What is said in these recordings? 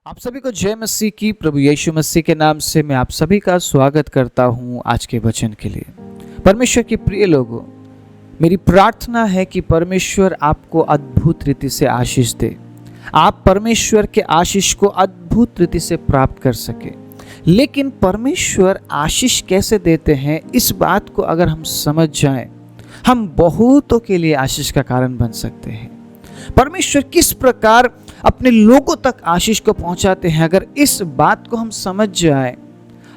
आप सभी को जय मसीह की। प्रभु यीशु मसीह के नाम से मैं आप सभी का स्वागत करता हूं आज के वचन के लिए। परमेश्वर के प्रिय लोगों, मेरी प्रार्थना है कि परमेश्वर आपको अद्भुत रीति से आशीष दे। आप परमेश्वर के आशीष को अद्भुत रीति से प्राप्त कर सके। लेकिन परमेश्वर आशीष कैसे देते हैं, इस बात को अगर हम समझ जाएं, हम बहुतों के लिए आशीष का कारण बन सकते हैं। परमेश्वर किस प्रकार अपने लोगों तक आशीष को पहुंचाते हैं, अगर इस बात को हम समझ जाएं,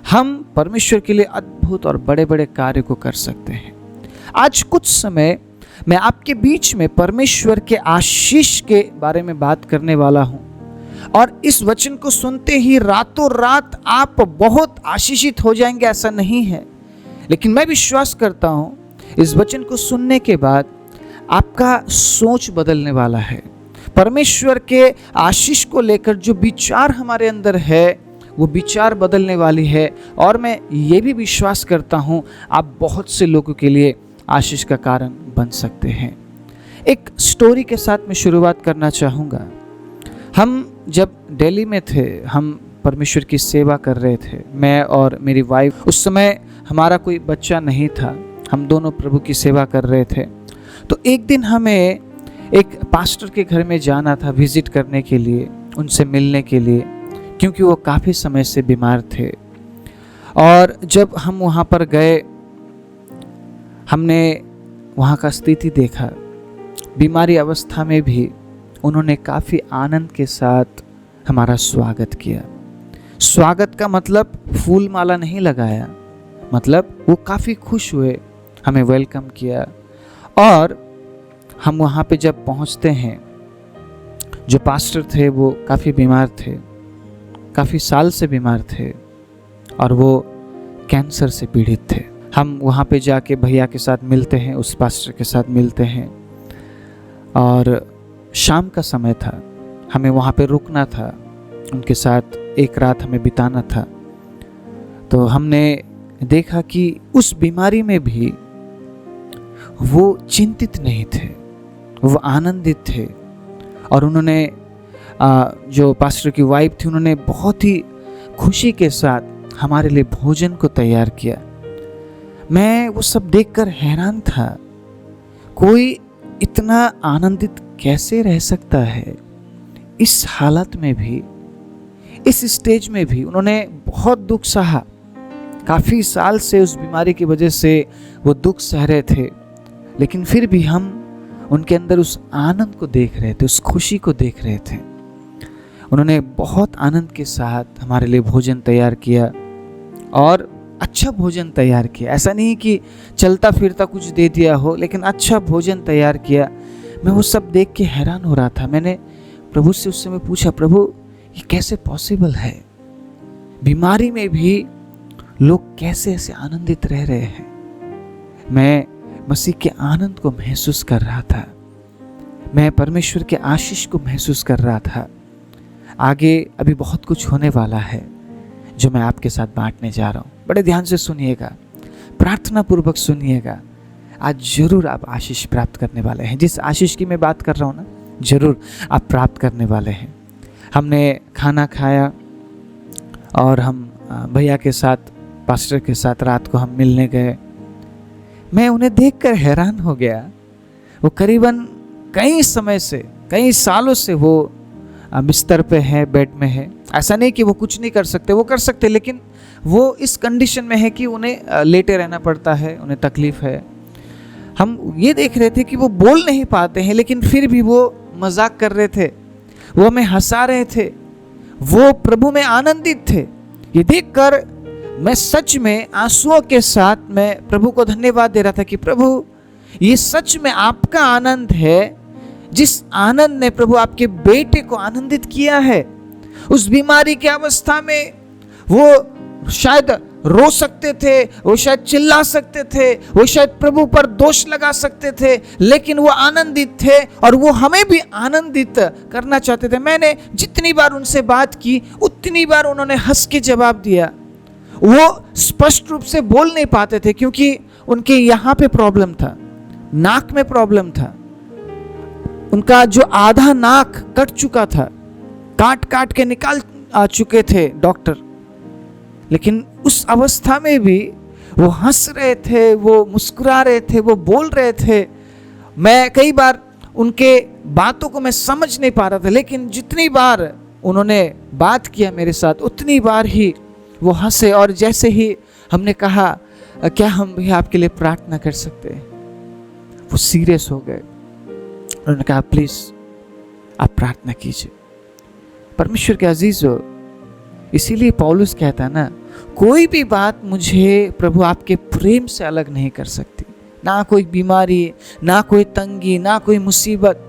हम परमेश्वर के लिए अद्भुत और बड़े बड़े कार्य को कर सकते हैं। आज कुछ समय मैं आपके बीच में परमेश्वर के आशीष के बारे में बात करने वाला हूं, और इस वचन को सुनते ही रातों रात आप बहुत आशीषित हो जाएंगे, ऐसा नहीं है। लेकिन मैं विश्वास करता हूं इस वचन को सुनने के बाद आपका सोच बदलने वाला है। परमेश्वर के आशीष को लेकर जो विचार हमारे अंदर है, वो विचार बदलने वाली है। और मैं ये भी विश्वास करता हूँ आप बहुत से लोगों के लिए आशीष का कारण बन सकते हैं। एक स्टोरी के साथ मैं शुरुआत करना चाहूँगा। हम जब दिल्ली में थे, हम परमेश्वर की सेवा कर रहे थे, मैं और मेरी वाइफ। उस समय हमारा कोई बच्चा नहीं था, हम दोनों प्रभु की सेवा कर रहे थे। तो एक दिन हमें एक पास्टर के घर में जाना था, विजिट करने के लिए, उनसे मिलने के लिए, क्योंकि वो काफ़ी समय से बीमार थे। और जब हम वहाँ पर गए, हमने वहाँ का स्थिति देखा। बीमारी अवस्था में भी उन्होंने काफ़ी आनंद के साथ हमारा स्वागत किया। स्वागत का मतलब फूल माला नहीं लगाया, मतलब वो काफ़ी खुश हुए, हमें वेलकम किया। और हम वहाँ पे जब पहुँचते हैं, जो पास्टर थे वो काफ़ी बीमार थे, काफ़ी साल से बीमार थे, और वो कैंसर से पीड़ित थे। हम वहाँ पे जाके भैया के साथ मिलते हैं, उस पास्टर के साथ मिलते हैं, और शाम का समय था, हमें वहाँ पे रुकना था, उनके साथ एक रात हमें बिताना था। तो हमने देखा कि उस बीमारी में भी वो चिंतित नहीं थे, वो आनंदित थे। और उन्होंने जो पास्टर की वाइफ थी, उन्होंने बहुत ही खुशी के साथ हमारे लिए भोजन को तैयार किया। मैं वो सब देखकर हैरान था, कोई इतना आनंदित कैसे रह सकता है इस हालत में भी, इस स्टेज में भी। उन्होंने बहुत दुख सहा, काफ़ी साल से उस बीमारी की वजह से वो दुख सह रहे थे, लेकिन फिर भी हम उनके अंदर उस आनंद को देख रहे थे, उस खुशी को देख रहे थे। उन्होंने बहुत आनंद के साथ हमारे लिए भोजन तैयार किया, और अच्छा भोजन तैयार किया। ऐसा नहीं कि चलता फिरता कुछ दे दिया हो, लेकिन अच्छा भोजन तैयार किया। मैं वो सब देख के हैरान हो रहा था। मैंने प्रभु से उस समय पूछा, प्रभु ये कैसे पॉसिबल है? बीमारी में भी लोग कैसे ऐसे आनंदित रह रहे हैं? मैं मसीह के आनंद को महसूस कर रहा था, मैं परमेश्वर के आशीष को महसूस कर रहा था। आगे अभी बहुत कुछ होने वाला है जो मैं आपके साथ बांटने जा रहा हूँ। बड़े ध्यान से सुनिएगा, प्रार्थना पूर्वक सुनिएगा। आज जरूर आप आशीष प्राप्त करने वाले हैं। जिस आशीष की मैं बात कर रहा हूँ ना, जरूर आप प्राप्त करने वाले हैं। हमने खाना खाया, और हम भैया के साथ, पास्टर के साथ रात को हम मिलने गए। मैं उन्हें देखकर हैरान हो गया। वो करीबन कई समय से, कई सालों से वो बिस्तर पे है, बेड में है। ऐसा नहीं कि वो कुछ नहीं कर सकते, वो कर सकते, लेकिन वो इस कंडीशन में है कि उन्हें लेटे रहना पड़ता है, उन्हें तकलीफ है। हम ये देख रहे थे कि वो बोल नहीं पाते हैं, लेकिन फिर भी वो मजाक कर रहे थे, वो हमें हंसा रहे थे, वो प्रभु में आनंदित थे। ये देखकर मैं सच में आंसुओं के साथ मैं प्रभु को धन्यवाद दे रहा था कि प्रभु, ये सच में आपका आनंद है, जिस आनंद ने प्रभु आपके बेटे को आनंदित किया है। उस बीमारी की अवस्था में वो शायद रो सकते थे, वो शायद चिल्ला सकते थे, वो शायद प्रभु पर दोष लगा सकते थे, लेकिन वो आनंदित थे, और वो हमें भी आनंदित करना चाहते थे। मैंने जितनी बार उनसे बात की, उतनी बार उन्होंने हंस के जवाब दिया। वो स्पष्ट रूप से बोल नहीं पाते थे, क्योंकि उनके यहाँ पे प्रॉब्लम था, नाक में प्रॉब्लम था। उनका जो आधा नाक कट चुका था, काट काट के आ चुके थे डॉक्टर, लेकिन उस अवस्था में भी वो हंस रहे थे, वो मुस्कुरा रहे थे, वो बोल रहे थे। मैं कई बार उनके बातों को मैं समझ नहीं पा रहा था, लेकिन जितनी बार उन्होंने बात किया मेरे साथ उतनी बार ही वो हंसे, और जैसे ही हमने कहा क्या हम भी आपके लिए प्रार्थना कर सकते हैं, वो सीरियस हो गए। उन्होंने कहा प्लीज आप प्रार्थना कीजिए। परमेश्वर के अजीजों, इसीलिए पौलुस कहता है ना, कोई भी बात मुझे प्रभु आपके प्रेम से अलग नहीं कर सकती। ना कोई बीमारी, ना कोई तंगी, ना कोई मुसीबत।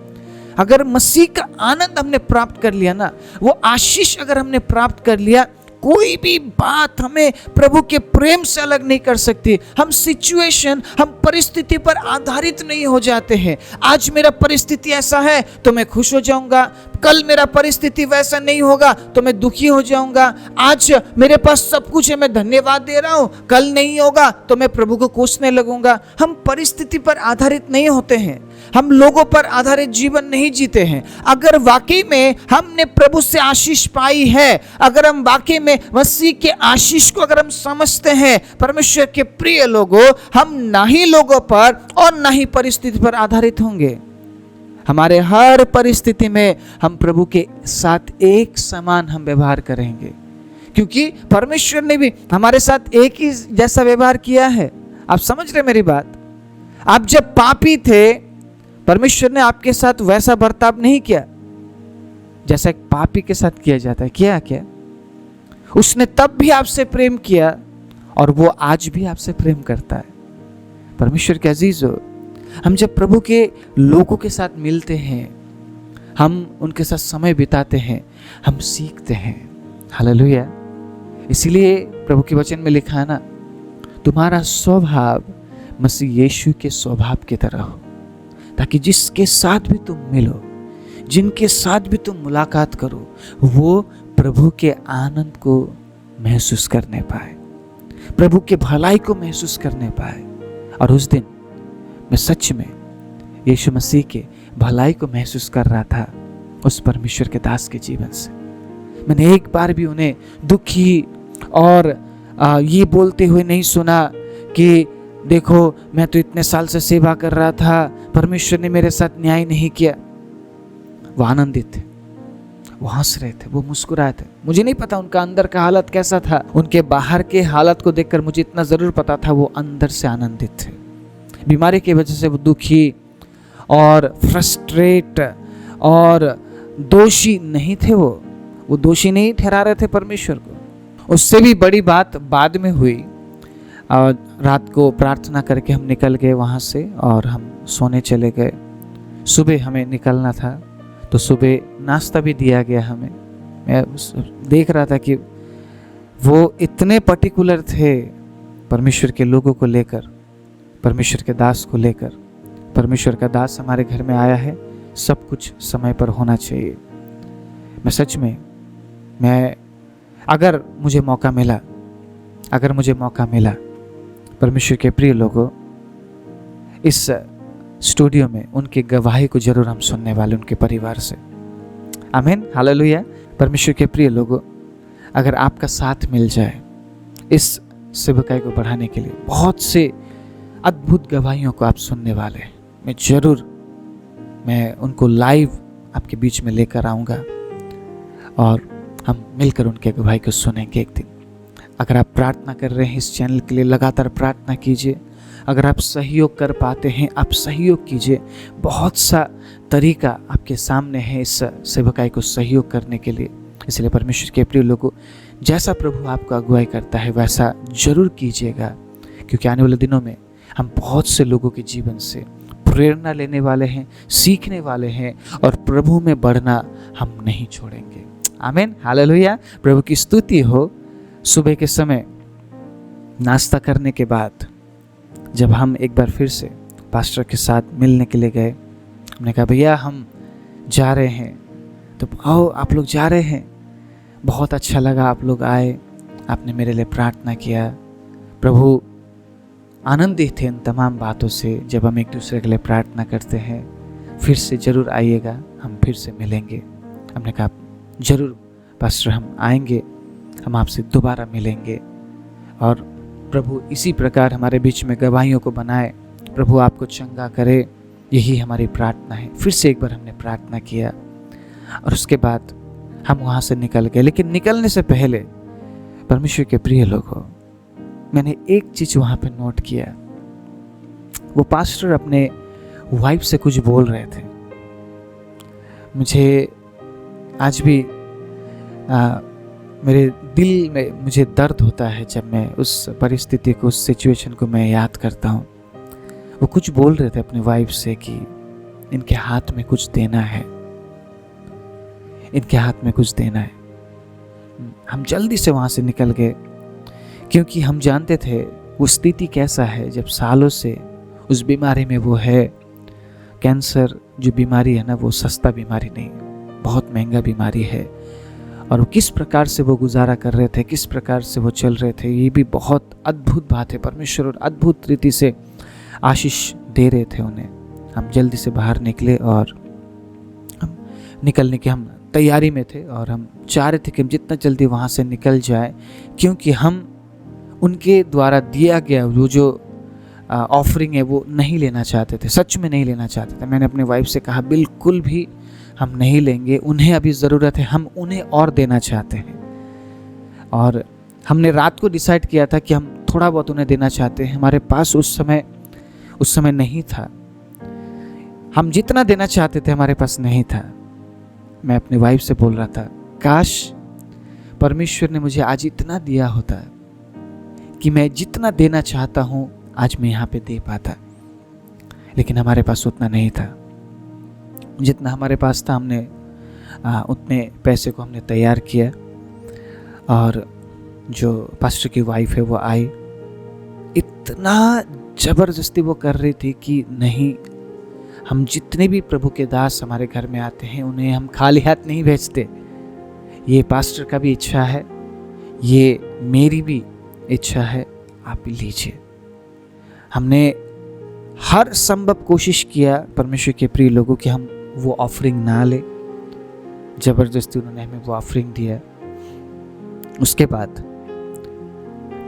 अगर मसीह का आनंद हमने प्राप्त कर लिया ना, वो आशीष अगर हमने प्राप्त कर लिया, कोई भी बात हमें प्रभु के प्रेम से अलग नहीं कर सकती। हम सिचुएशन, हम परिस्थिति पर आधारित नहीं हो जाते हैं। आज मेरा परिस्थिति ऐसा है तो मैं खुश हो जाऊंगा, कल मेरा परिस्थिति वैसा नहीं होगा तो मैं दुखी हो जाऊंगा। आज मेरे पास सब कुछ है, मैं धन्यवाद दे रहा हूं, कल नहीं होगा तो मैं प्रभु को कोसने लगूंगा। हम परिस्थिति पर आधारित नहीं होते हैं, हम लोगों पर आधारित जीवन नहीं जीते हैं। अगर वाकई में हमने प्रभु से आशीष पाई है, अगर हम वाकई में मसीह के आशीष को अगर हम समझते हैं, परमेश्वर के प्रिय लोगों, हम ना ही लोगों पर और ना ही परिस्थिति पर आधारित होंगे। हमारे हर परिस्थिति में हम प्रभु के साथ एक समान हम व्यवहार करेंगे, क्योंकि परमेश्वर ने भी हमारे साथ एक ही जैसा व्यवहार किया है। आप समझ रहे मेरी बात? आप जब पापी थे, परमेश्वर ने आपके साथ वैसा बर्ताव नहीं किया जैसा एक पापी के साथ किया जाता है। किया क्या? उसने तब भी आपसे प्रेम किया और वो आज भी आपसे प्रेम करता है। परमेश्वर के अजीजों, हम जब प्रभु के लोगों के साथ मिलते हैं, हम उनके साथ समय बिताते हैं, हम सीखते हैं। हालेलुया। इसीलिए प्रभु के वचन में लिखा है ना, तुम्हारा स्वभाव मसीह यीशु के स्वभाव की तरह हो, ताकि जिसके साथ भी तुम मिलो, जिनके साथ भी तुम मुलाकात करो, वो प्रभु के आनंद को महसूस करने पाए, प्रभु के भलाई को महसूस करने पाए। और उस दिन मैं सच में यीशु मसीह के भलाई को महसूस कर रहा था उस परमेश्वर के दास के जीवन से। मैंने एक बार भी उन्हें दुखी और ये बोलते हुए नहीं सुना कि देखो मैं तो इतने साल से सेवा कर रहा था, परमेश्वर ने मेरे साथ न्याय नहीं किया। वो आनंदित थे, वो हंस रहे थे, वो मुस्कुराए थे। मुझे नहीं पता उनका अंदर का हालत कैसा था, उनके बाहर के हालत को देखकर मुझे इतना जरूर पता था वो अंदर से आनंदित थे। बीमारी की वजह से वो दुखी और फ्रस्ट्रेट और दोषी नहीं थे। वो दोषी नहीं ठहरा रहे थे परमेश्वर को। उससे भी बड़ी बात बाद में हुई। और रात को प्रार्थना करके हम निकल गए वहाँ से और हम सोने चले गए। सुबह हमें निकलना था तो सुबह नाश्ता भी दिया गया हमें। मैं देख रहा था कि वो इतने पर्टिकुलर थे परमेश्वर के लोगों को लेकर, परमेश्वर के दास को लेकर। परमेश्वर का दास हमारे घर में आया है, सब कुछ समय पर होना चाहिए। मैं सच में अगर मुझे मौका मिला परमेश्वर के प्रिय लोगों, इस स्टूडियो में उनकी गवाही को जरूर हम सुनने वाले, उनके परिवार से। आमीन, हालेलुया। परमेश्वर के प्रिय लोगों, अगर आपका साथ मिल जाए इस सेवकाई को बढ़ाने के लिए, बहुत से अद्भुत गवाहियों को आप सुनने वाले हैं। मैं उनको लाइव आपके बीच में लेकर आऊँगा और हम मिलकर उनके गवाही को सुनेंगे एक दिन। अगर आप प्रार्थना कर रहे हैं इस चैनल के लिए, लगातार प्रार्थना कीजिए। अगर आप सहयोग कर पाते हैं, आप सहयोग कीजिए। बहुत सा तरीका आपके सामने है इस सेवकाई को सहयोग करने के लिए। इसलिए परमेश्वर के प्रिय लोगों, जैसा प्रभु आपको अगुवाई करता है वैसा जरूर कीजिएगा, क्योंकि आने वाले दिनों में हम बहुत से लोगों के जीवन से प्रेरणा लेने वाले हैं, सीखने वाले हैं और प्रभु में बढ़ना हम नहीं छोड़ेंगे। आमीन, हालेलुया। प्रभु की स्तुति हो। सुबह के समय नाश्ता करने के बाद जब हम एक बार फिर से पास्टर के साथ मिलने के लिए गए, हमने कहा भैया हम जा रहे हैं, तो आओ आप लोग जा रहे हैं। बहुत अच्छा लगा आप लोग आए, आपने मेरे लिए प्रार्थना किया। प्रभु आनंदित थे इन तमाम बातों से। जब हम एक दूसरे के लिए प्रार्थना करते हैं, फिर से ज़रूर आइएगा, हम फिर से मिलेंगे। हमने कहा जरूर पास्टर हम आएंगे, हम आपसे दोबारा मिलेंगे और प्रभु इसी प्रकार हमारे बीच में गवाहियों को बनाए, प्रभु आपको चंगा करे, यही हमारी प्रार्थना है। फिर से एक बार हमने प्रार्थना किया और उसके बाद हम वहाँ से निकल गए। लेकिन निकलने से पहले परमेश्वर के प्रिय लोगों, मैंने एक चीज़ वहाँ पे नोट किया। वो पास्टर अपने वाइफ से कुछ बोल रहे थे। मुझे आज भी मेरे दिल में मुझे दर्द होता है जब मैं उस परिस्थिति को, उस सिचुएशन को मैं याद करता हूँ। वो कुछ बोल रहे थे अपनी वाइफ से कि इनके हाथ में कुछ देना है, इनके हाथ में कुछ देना है। हम जल्दी से वहाँ से निकल गए क्योंकि हम जानते थे वो स्थिति कैसा है जब सालों से उस बीमारी में वो है। कैंसर जो बीमारी है ना, वो सस्ता बीमारी नहीं, बहुत महंगा बीमारी है। और वो किस प्रकार से वो गुजारा कर रहे थे, किस प्रकार से वो चल रहे थे, ये भी बहुत अद्भुत बात है। परमेश्वर और अद्भुत रीति से आशीष दे रहे थे उन्हें। हम जल्दी से बाहर निकले और हम निकलने की हम तैयारी में थे और हम चाह रहे थे कि हम जितना जल्दी वहाँ से निकल जाए, क्योंकि हम उनके द्वारा दिया गया वो जो ऑफरिंग है वो नहीं लेना चाहते थे, सच में नहीं लेना चाहते थे। मैंने अपने वाइफ से कहा बिल्कुल भी हम नहीं लेंगे, उन्हें अभी ज़रूरत है, हम उन्हें और देना चाहते हैं। और हमने रात को डिसाइड किया था कि हम थोड़ा बहुत उन्हें देना चाहते हैं। हमारे पास उस समय नहीं था, हम जितना देना चाहते थे हमारे पास नहीं था। मैं अपनी वाइफ से बोल रहा था, काश परमेश्वर ने मुझे आज इतना दिया होता कि मैं जितना देना चाहता हूँ आज मैं यहाँ पे दे पाता। लेकिन हमारे पास उतना नहीं था। जितना हमारे पास था हमने उतने पैसे को हमने तैयार किया। और जो पास्टर की वाइफ है वो आई, इतना ज़बरदस्ती वो कर रही थी कि नहीं, हम जितने भी प्रभु के दास हमारे घर में आते हैं उन्हें हम खाली हाथ नहीं भेजते। ये पास्टर का भी इच्छा है, ये मेरी भी इच्छा है, आप भी लीजिए। हमने हर संभव कोशिश किया परमेश्वर के प्रिय लोगों कि हम वो ऑफरिंग ना ले। ज़बरदस्ती उन्होंने हमें वो ऑफरिंग दिया। उसके बाद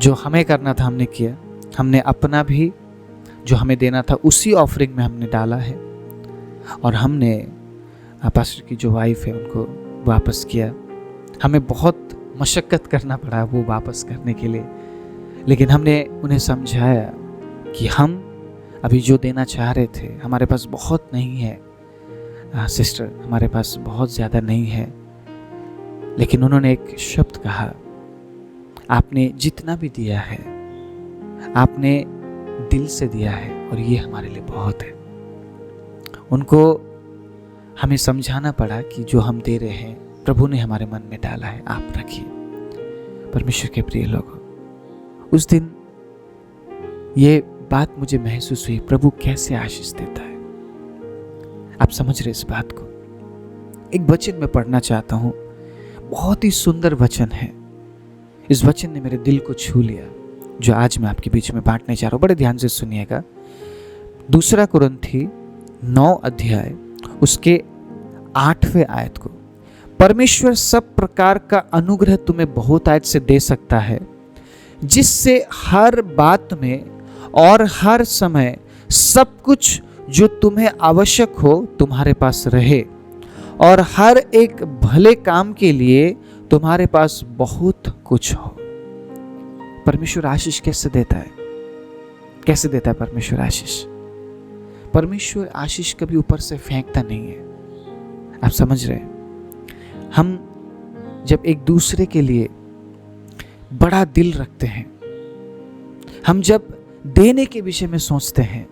जो हमें करना था हमने किया। हमने अपना भी जो हमें देना था उसी ऑफरिंग में हमने डाला है और हमने पास्टर की जो वाइफ है उनको वापस किया। हमें बहुत मशक्क़त करना पड़ा वो वापस करने के लिए, लेकिन हमने उन्हें समझाया कि हम अभी जो देना चाह रहे थे हमारे पास बहुत नहीं है सिस्टर, हमारे पास बहुत ज़्यादा नहीं है। लेकिन उन्होंने एक शब्द कहा, आपने जितना भी दिया है आपने दिल से दिया है और ये हमारे लिए बहुत है। उनको हमें समझाना पड़ा कि जो हम दे रहे हैं प्रभु ने हमारे मन में डाला है, आप रखिए। परमेश्वर के प्रिय लोगों, उस दिन ये बात मुझे महसूस हुई, प्रभु कैसे आशीष देता है। आप समझ रहे इस बात को? एक वचन मैं पढ़ना चाहता हूँ, बहुत ही सुंदर वचन है। इस वचन ने मेरे दिल को छू लिया, जो आज मैं आपके बीच में बांटने जा रहा हूँ। बड़े ध्यान से सुनिएगा। 2 कुरिन्थी 9 अध्याय उसके 8वें आयत को, परमेश्वर सब प्रकार का अनुग्रह तुम्हें बहुत आयत से दे सकता है, जिससे हर बात में और हर समय सब कुछ जो तुम्हें आवश्यक हो तुम्हारे पास रहे, और हर एक भले काम के लिए तुम्हारे पास बहुत कुछ हो। परमेश्वर आशीष कैसे देता है? कैसे देता है परमेश्वर आशीष? परमेश्वर आशीष कभी ऊपर से फेंकता नहीं है। आप समझ रहे हैं? हम जब एक दूसरे के लिए बड़ा दिल रखते हैं, हम जब देने के विषय में सोचते हैं,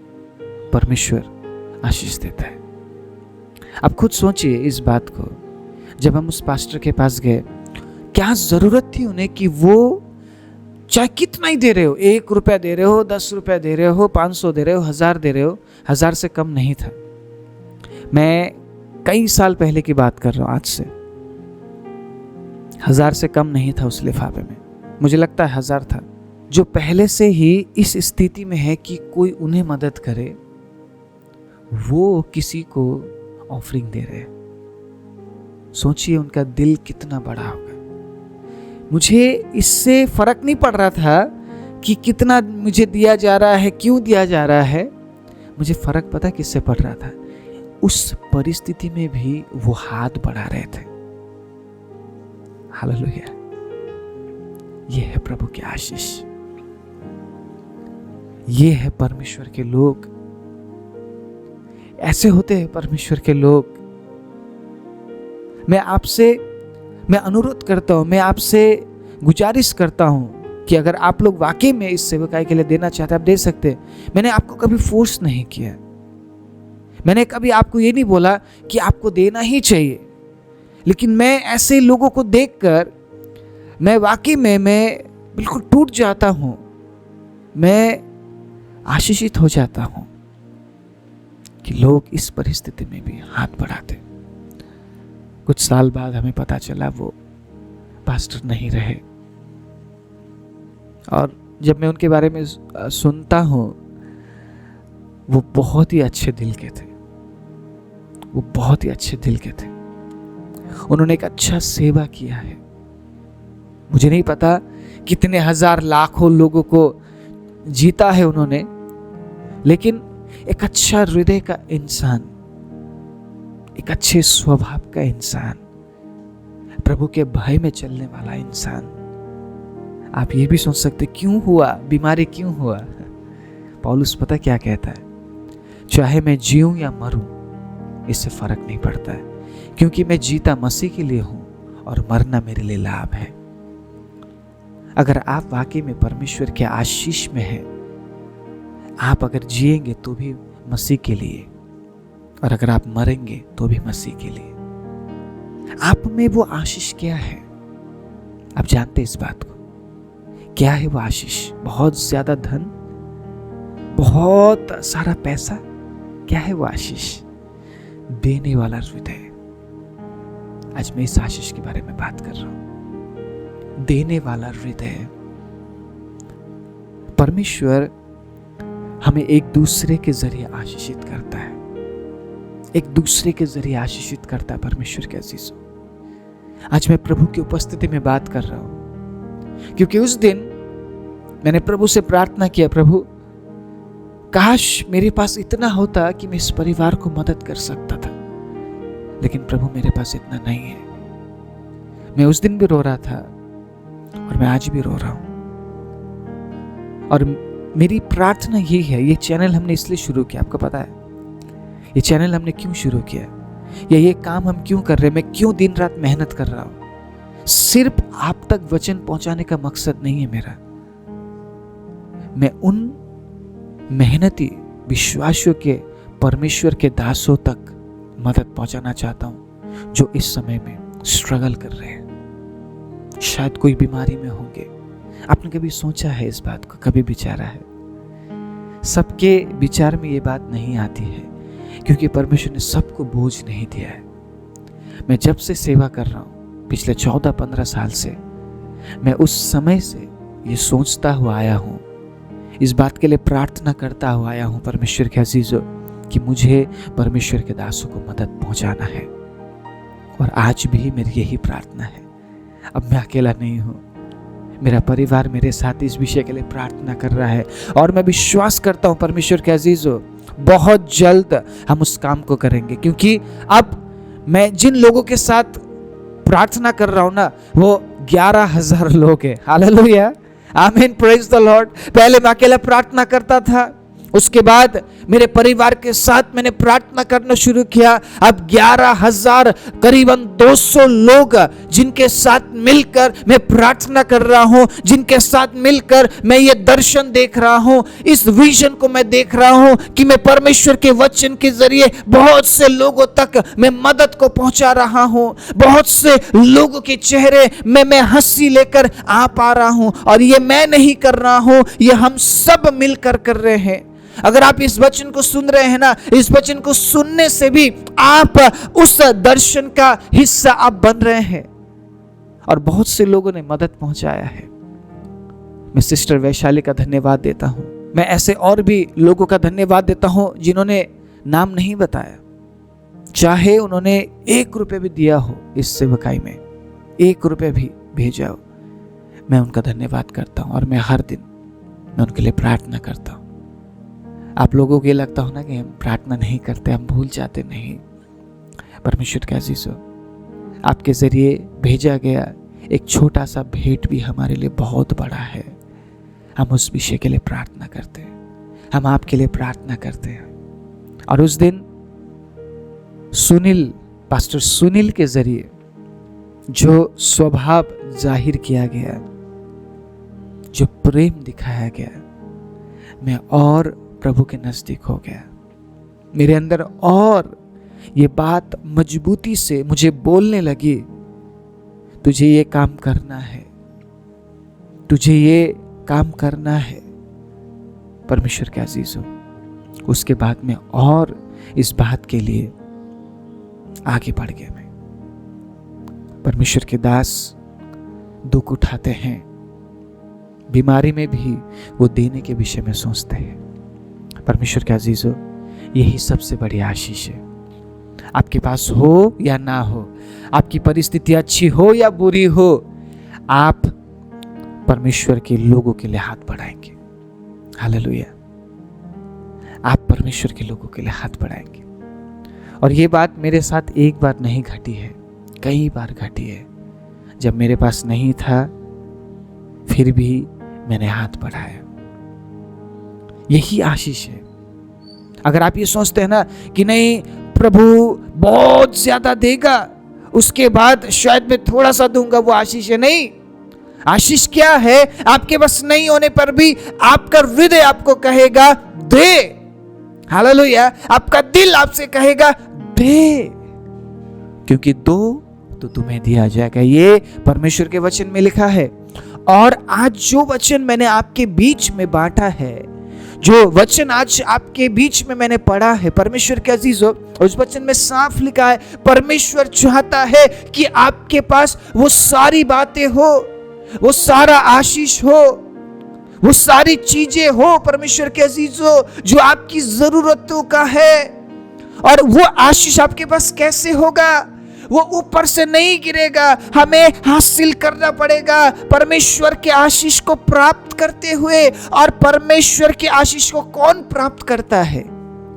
परमेश्वर आशीष देता है। आप खुद सोचिए इस बात को। जब हम उस पास्टर के पास गए, क्या जरूरत थी उन्हें कि वो चाहे कितना ही दे रहे हो, 1 रुपया दे रहे हो, 10 रुपया दे रहे हो, 500 दे रहे हो, 1000 दे रहे हो, 1000 से कम नहीं था। मैं कई साल पहले की बात कर रहा हूं, आज से 1000 से कम नहीं था उस लिफाफे में। मुझे लगता है 1000 था। जो पहले से ही इस स्थिति में है कि कोई उन्हें मदद करे, वो किसी को ऑफरिंग दे रहे हैं। सोचिए उनका दिल कितना बड़ा होगा। मुझे इससे फर्क नहीं पड़ रहा था कि कितना मुझे दिया जा रहा है, क्यों दिया जा रहा है। मुझे फर्क पता किससे पड़ रहा था, उस परिस्थिति में भी वो हाथ बढ़ा रहे थे। हालेलुया। ये है प्रभु की आशीष, ये है परमेश्वर के लोग। ऐसे होते हैं परमेश्वर के लोग। मैं अनुरोध करता हूं, मैं आपसे गुजारिश करता हूं कि अगर आप लोग वाकई में इस सेवकाई के लिए देना चाहते हैं, आप दे सकते हैं। मैंने आपको कभी फोर्स नहीं किया, मैंने कभी आपको ये नहीं बोला कि आपको देना ही चाहिए। लेकिन मैं ऐसे लोगों को देखकर मैं वाकई में मैं बिल्कुल टूट जाता हूं, मैं आशीषित हो जाता हूं कि लोग इस परिस्थिति में भी हाथ बढ़ाते। कुछ साल बाद हमें पता चला वो पास्टर नहीं रहे, और जब मैं उनके बारे में सुनता हूं, वो बहुत ही अच्छे दिल के थे, वो बहुत ही अच्छे दिल के थे। उन्होंने एक अच्छा सेवा किया है। मुझे नहीं पता कितने हजार लाखों लोगों को जीता है उन्होंने, लेकिन एक अच्छा हृदय का इंसान, एक अच्छे स्वभाव का इंसान, प्रभु के भय में चलने वाला इंसान। आप ये भी सोच सकते क्यों हुआ, बीमारी क्यों हुआ। पौलुस पता क्या कहता है, चाहे मैं जीऊं या मरूं इससे फर्क नहीं पड़ता है, क्योंकि मैं जीता मसीह के लिए हूं और मरना मेरे लिए लाभ है। अगर आप वाकई में परमेश्वर के आशीष में हैं, आप अगर जिएंगे तो भी मसीह के लिए, और अगर आप मरेंगे तो भी मसीह के लिए। आप में वो आशीष क्या है, आप जानते इस बात को? क्या है वो आशीष? बहुत ज्यादा धन, बहुत सारा पैसा? क्या है वो आशीष? देने वाला हृदय। आज मैं इस आशीष के बारे में बात कर रहा हूं, देने वाला हृदय। परमेश्वर हमें एक दूसरे के जरिए आशीषित करता है, एक दूसरे के जरिए आशीषित करता है परमेश्वर के अजीजों। आज मैं प्रभु की उपस्थिति में बात कर रहा हूं, क्योंकि उस दिन मैंने प्रभु से प्रार्थना किया, प्रभु काश मेरे पास इतना होता कि मैं इस परिवार को मदद कर सकता था, लेकिन प्रभु मेरे पास इतना नहीं है। मैं उस दिन भी रो रहा था और मैं आज भी रो रहा हूं। और मेरी प्रार्थना यही है, ये चैनल हमने इसलिए शुरू किया, आपको पता है ये चैनल हमने क्यों शुरू किया, या ये काम हम क्यों कर रहे हैं, मैं क्यों दिन रात मेहनत कर रहा हूं? सिर्फ आप तक वचन पहुंचाने का मकसद नहीं है मेरा। मैं उन मेहनती विश्वासियों के, परमेश्वर के दासों तक मदद पहुंचाना चाहता हूं जो इस समय में स्ट्रगल कर रहे हैं, शायद कोई बीमारी में होंगे। आपने कभी सोचा है इस बात को? कभी विचारा है? सबके विचार में ये बात नहीं आती है, क्योंकि परमेश्वर ने सबको बोझ नहीं दिया है। मैं जब से सेवा कर रहा हूं, पिछले 14-15 साल से, मैं उस समय से ये सोचता हुआ आया हूं, इस बात के लिए प्रार्थना करता हुआ आया हूं परमेश्वर के अजीजों, कि मुझे परमेश्वर के दासों को मदद पहुंचाना है। और आज भी मेरी यही प्रार्थना है। अब मैं अकेला नहीं हूं, मेरा परिवार मेरे साथ इस विषय के लिए प्रार्थना कर रहा है, और मैं विश्वास करता हूं परमेश्वर के अजीजों, बहुत जल्द हम उस काम को करेंगे। क्योंकि अब मैं जिन लोगों के साथ प्रार्थना कर रहा हूं ना, वो 11,000 लोग हैं। हालेलुया, आमीन, प्रेज द लॉर्ड। पहले मैं अकेला प्रार्थना करता था, उसके बाद मेरे परिवार के साथ मैंने प्रार्थना करना शुरू किया। अब 11,000 करीबन 200 लोग जिनके साथ मिलकर मैं प्रार्थना कर रहा हूं, जिनके साथ मिलकर मैं ये दर्शन देख रहा हूं, इस विजन को मैं देख रहा हूं कि मैं परमेश्वर के वचन के जरिए बहुत से लोगों तक मैं मदद को पहुंचा रहा हूं, बहुत से लोगों के चेहरे में मैं हंसी लेकर आ पा रहा हूं। और ये मैं नहीं कर रहा हूं, ये हम सब मिलकर कर रहे हैं। अगर आप इस वचन को सुन रहे हैं ना, इस वचन को सुनने से भी आप उस दर्शन का हिस्सा आप बन रहे हैं, और बहुत से लोगों ने मदद पहुंचाया है। मैं सिस्टर वैशाली का धन्यवाद देता हूं। मैं ऐसे और भी लोगों का धन्यवाद देता हूं जिन्होंने नाम नहीं बताया, चाहे उन्होंने 1 रुपये भी दिया हो इस सेवकाई में, 1 रुपये भी भेजा हो, मैं उनका धन्यवाद करता हूँ और मैं हर दिन मैं उनके लिए प्रार्थना करता हूँ। आप लोगों को ये लगता हो ना कि हम प्रार्थना नहीं करते, हम भूल जाते, नहीं। परमेश्वर के अजीजों, आपके जरिए भेजा गया एक छोटा सा भेंट भी हमारे लिए बहुत बड़ा है। हम उस विषय के लिए प्रार्थना करते हैं, हम आपके लिए प्रार्थना करते हैं। और उस दिन पास्टर सुनील के जरिए जो स्वभाव जाहिर किया गया, जो प्रेम दिखाया गया, मैं और प्रभु के नजदीक हो गया। मेरे अंदर और ये बात मजबूती से मुझे बोलने लगी, तुझे ये काम करना है, तुझे ये काम करना है। परमेश्वर के अजीजों, उसके बाद में और इस बात के लिए आगे बढ़ गया। मैं परमेश्वर के दास दुख उठाते हैं, बीमारी में भी वो देने के विषय में सोचते हैं। परमेश्वर के अजीजों, यही सबसे बड़ी आशीष है। आपके पास हो या ना हो, आपकी परिस्थिति अच्छी हो या बुरी हो, आप परमेश्वर के लोगों के लिए हाथ बढ़ाएंगे। हालेलुया। आप परमेश्वर के लोगों के लिए हाथ बढ़ाएंगे। और ये बात मेरे साथ एक बार नहीं घटी है, कई बार घटी है। जब मेरे पास नहीं था फिर भी मैंने हाथ बढ़ाया। यही आशीष है। अगर आप ये सोचते हैं ना कि नहीं प्रभु बहुत ज्यादा देगा, उसके बाद शायद मैं थोड़ा सा दूंगा, वो आशीष है। नहीं, आशीष क्या है? आपके पास नहीं होने पर भी आपका हृदय आपको कहेगा दे। हालेलुया। आपका दिल आपसे कहेगा दे, क्योंकि दो तो तुम्हें दिया जाएगा। ये परमेश्वर के वचन में लिखा है। और आज जो वचन मैंने आपके बीच में बांटा है, जो वचन आज आपके बीच में मैंने पढ़ा है, परमेश्वर के अजीजों, उस वचन में साफ लिखा है परमेश्वर चाहता है कि आपके पास वो सारी बातें हो, वो सारा आशीष हो, वो सारी चीजें हो परमेश्वर के अजीजों जो आपकी जरूरतों का है। और वो आशीष आपके पास कैसे होगा? वो ऊपर से नहीं गिरेगा, हमें हासिल करना पड़ेगा परमेश्वर के आशीष को प्राप्त करते हुए। और परमेश्वर के आशीष को कौन प्राप्त करता है?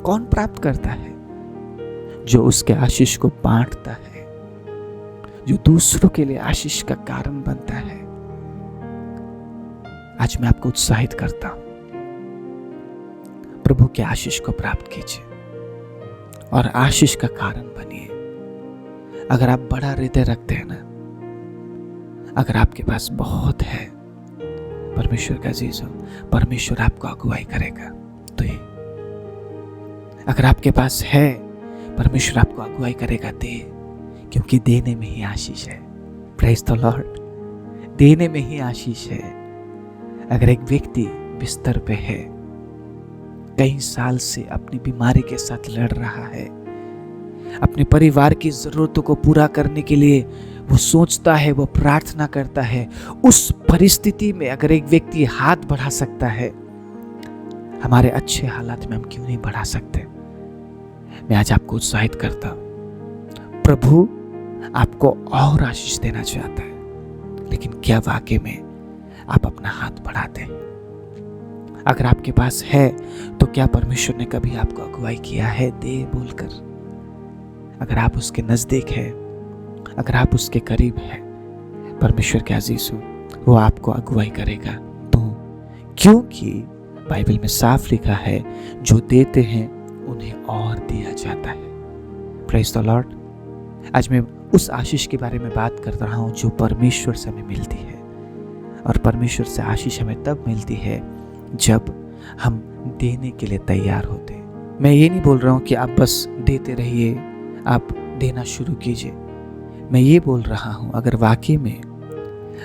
कौन प्राप्त करता है? जो उसके आशीष को बांटता है, जो दूसरों के लिए आशीष का कारण बनता है। आज मैं आपको उत्साहित करता हूं, प्रभु के आशीष को प्राप्त कीजिए और आशीष का कारण बनिए। अगर आप बड़ा हृदय रखते हैं ना, अगर आपके पास बहुत है, परमेश्वर का अजीजों, परमेश्वर आपको अगुवाई करेगा। तो ये अगर आपके पास है, परमेश्वर आपको अगुवाई करेगा। दे, क्योंकि देने में ही आशीष है। Praise the Lord. देने में ही आशीष है। अगर एक व्यक्ति बिस्तर पे है, कई साल से अपनी बीमारी के साथ लड़ रहा है, अपने परिवार की जरूरतों को पूरा करने के लिए वो सोचता है, वो प्रार्थना करता है, उस परिस्थिति में अगर एक व्यक्ति हाथ बढ़ा सकता है, हमारे अच्छे हालात में हम क्यों नहीं बढ़ा सकते? मैं आज आपको उत्साहित करता हूं। प्रभु आपको और आशीष देना चाहता है, लेकिन क्या वाकई में आप अपना हाथ बढ़ाते हैं? अगर आपके पास है तो क्या परमेश्वर ने कभी आपको अगुवाई किया है दे बोलकर? अगर आप उसके नजदीक है, अगर आप उसके करीब है, परमेश्वर के अजीज हो, वो आपको अगुवाई करेगा। तो क्योंकि बाइबल में साफ लिखा है, जो देते हैं उन्हें और दिया जाता है। Praise the Lord. आज मैं उस आशीष के बारे में बात कर रहा हूं जो परमेश्वर से हमें मिलती है। और परमेश्वर से आशीष हमें तब मिलती है जब हम देने के लिए तैयार होते हैं। मैं ये नहीं बोल रहा हूं कि आप बस देते रहिए, आप देना शुरू कीजिए। मैं ये बोल रहा हूं, अगर वाकई में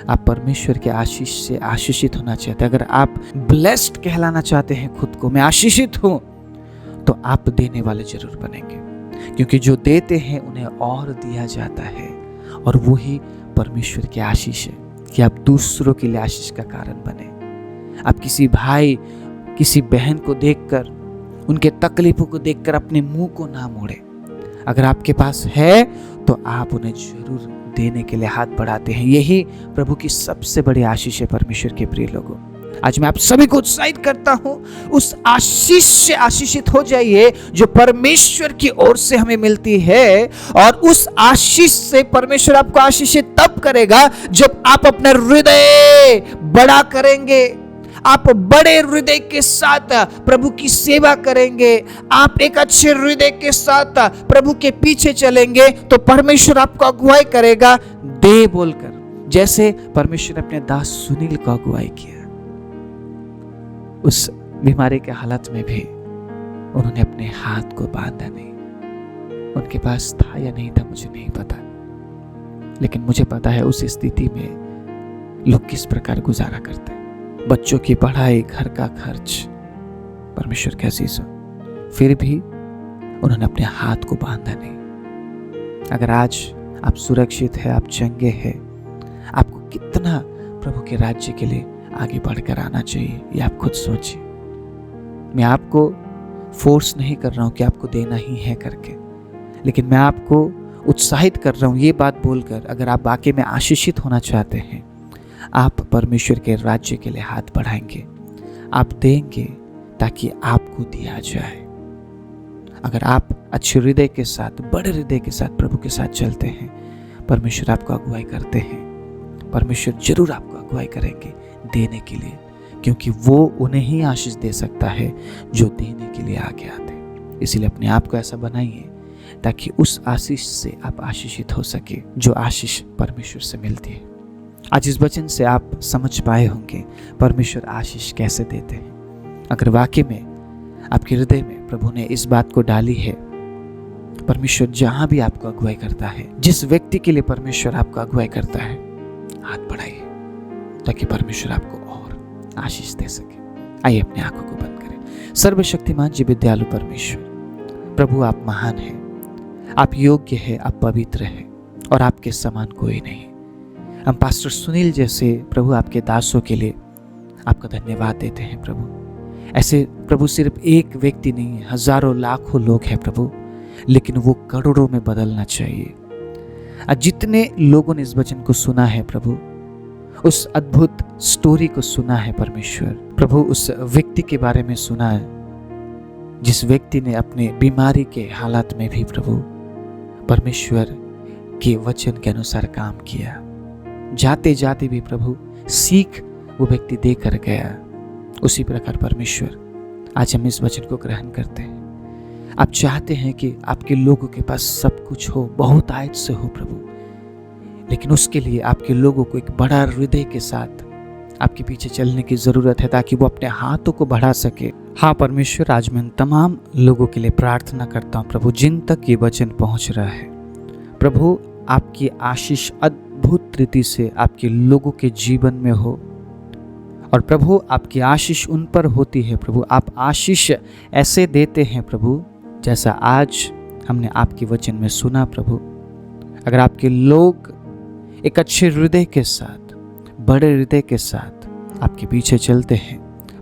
आप परमेश्वर के आशीष से आशीषित होना चाहते हैं, अगर आप ब्लेस्ड कहलाना चाहते हैं खुद को, मैं आशीषित हूं, तो आप देने वाले जरूर बनेंगे। क्योंकि जो देते हैं उन्हें और दिया जाता है। और वही परमेश्वर की आशीष है कि आप दूसरों के लिए आशीष का कारण बने। आप किसी भाई, किसी बहन को देखकर, उनके तकलीफों को देखकर अपने मुंह को ना मोड़े। अगर आपके पास है तो आप उन्हें जरूर देने के लिए हाथ बढ़ाते हैं। यही प्रभु की सबसे बड़ी आशीष है परमेश्वर के प्रिय लोगों। आज मैं आप सभी को उत्साहित करता हूं, उस आशीष से आशीषित हो जाइए जो परमेश्वर की ओर से हमें मिलती है। और उस आशीष से परमेश्वर आपको आशीषित तब करेगा जब आप अपना हृदय बड़ा करेंगे, आप बड़े हृदय के साथ प्रभु की सेवा करेंगे, आप एक अच्छे हृदय के साथ प्रभु के पीछे चलेंगे, तो परमेश्वर आपको अगुवाई करेगा दे बोलकर। जैसे परमेश्वर ने अपने दास सुनील को अगुवाई किया, उस बीमारी के हालत में भी उन्होंने अपने हाथ को बांधा नहीं। उनके पास था या नहीं था मुझे नहीं पता, लेकिन मुझे पता है उस स्थिति में लोग किस प्रकार गुजारा करते हैं। बच्चों की पढ़ाई, घर का खर्च, परमेश्वर के अजीज हो, फिर भी उन्होंने अपने हाथ को बांधा नहीं। अगर आज आप सुरक्षित है, आप चंगे हैं, आपको कितना प्रभु के राज्य के लिए आगे बढ़कर आना चाहिए, ये आप खुद सोचिए। मैं आपको फोर्स नहीं कर रहा हूं कि आपको देना ही है करके, लेकिन मैं आपको उत्साहित कर रहा हूं ये बात बोलकर, अगर आप वाकई में आशीषित होना चाहते हैं, आप परमेश्वर के राज्य के लिए हाथ बढ़ाएंगे, आप देंगे ताकि आपको दिया जाए। अगर आप अच्छे हृदय के साथ, बड़े हृदय के साथ प्रभु के साथ चलते हैं, परमेश्वर आपको अगुवाई करते हैं। परमेश्वर जरूर आपको अगुवाई करेंगे देने के लिए, क्योंकि वो उन्हें ही आशीष दे सकता है जो देने के लिए आगे आते हैं। इसीलिए अपने आप को ऐसा बनाइए ताकि उस आशीष से आप आशीषित हो सके जो आशीष परमेश्वर से मिलती है। आज इस वचन से आप समझ पाए होंगे परमेश्वर आशीष कैसे देते हैं। अगर वाकई में आपके हृदय में प्रभु ने इस बात को डाली है, परमेश्वर जहां भी आपको अगुवाई करता है, जिस व्यक्ति के लिए परमेश्वर आपको अगुवाई करता है, हाथ बढ़ाइए ताकि परमेश्वर आपको और आशीष दे सके। आइए अपनी आंखों को बंद करें। सर्वशक्तिमान जी विद्यालु परमेश्वर, प्रभु आप महान हैं, आप योग्य हैं, आप पवित्र हैं और आपके समान कोई नहीं। हम पास्टर सुनील जैसे प्रभु आपके दासों के लिए आपका धन्यवाद देते हैं प्रभु। ऐसे प्रभु सिर्फ एक व्यक्ति नहीं है, हजारों लाखों लोग हैं प्रभु, लेकिन वो करोड़ों में बदलना चाहिए। आज जितने लोगों ने इस वचन को सुना है प्रभु, उस अद्भुत स्टोरी को सुना है परमेश्वर, प्रभु उस व्यक्ति के बारे में सुना है जिस व्यक्ति ने अपने बीमारी के हालात में भी प्रभु परमेश्वर के वचन के अनुसार काम किया। जाते जाते भी प्रभु सीख वो व्यक्ति देकर गया। उसी प्रकार परमेश्वर आज हम इस वचन को ग्रहण करते हैं। आप चाहते हैं कि आपके लोगों के पास सब कुछ हो, बहुत आयत से हो प्रभु, लेकिन उसके लिए आपके लोगों को एक बड़ा हृदय के साथ आपके पीछे चलने की जरूरत है ताकि वो अपने हाथों को बढ़ा सके। हाँ परमेश्वर, आज मैं तमाम लोगों के लिए प्रार्थना करता हूँ प्रभु जिन तक ये वचन पहुंच रहा है। प्रभु आपकी आशीष अद्भुत रीति से आपके लोगों के जीवन में हो, और प्रभु आपकी आशीष उन पर होती है प्रभु। आप आशीष ऐसे देते हैं प्रभु जैसा आज हमने आपके वचन में सुना प्रभु। अगर आपके लोग एक अच्छे हृदय के साथ, बड़े हृदय के साथ आपके पीछे चलते हैं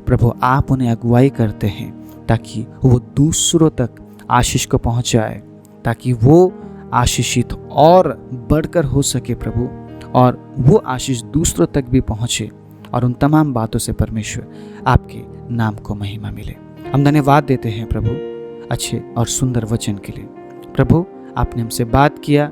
प्रभु, आप उन्हें अगुवाई करते हैं ताकि वो दूसरों तक आशीष को पहुंचाए, ताकि वो आशीषित और बढ़कर हो सके प्रभु, और वो आशीष दूसरों तक भी पहुंचे, और उन तमाम बातों से परमेश्वर आपके नाम को महिमा मिले। हम धन्यवाद देते हैं प्रभु अच्छे और सुंदर वचन के लिए। प्रभु आपने हमसे बात किया,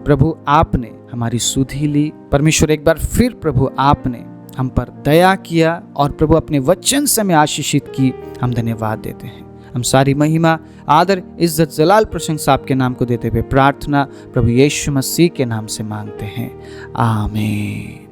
प्रभु आपने हमारी सुधि ली। परमेश्वर एक बार फिर प्रभु आपने हम पर दया किया और प्रभु अपने वचन से हमें आशीषित की। हम धन्यवाद देते हैं। हम सारी महिमा, आदर, इज्जत, जलाल, प्रशंसा आपके नाम को देते हुए प्रार्थना प्रभु यीशु मसीह के नाम से मांगते हैं, आमीन।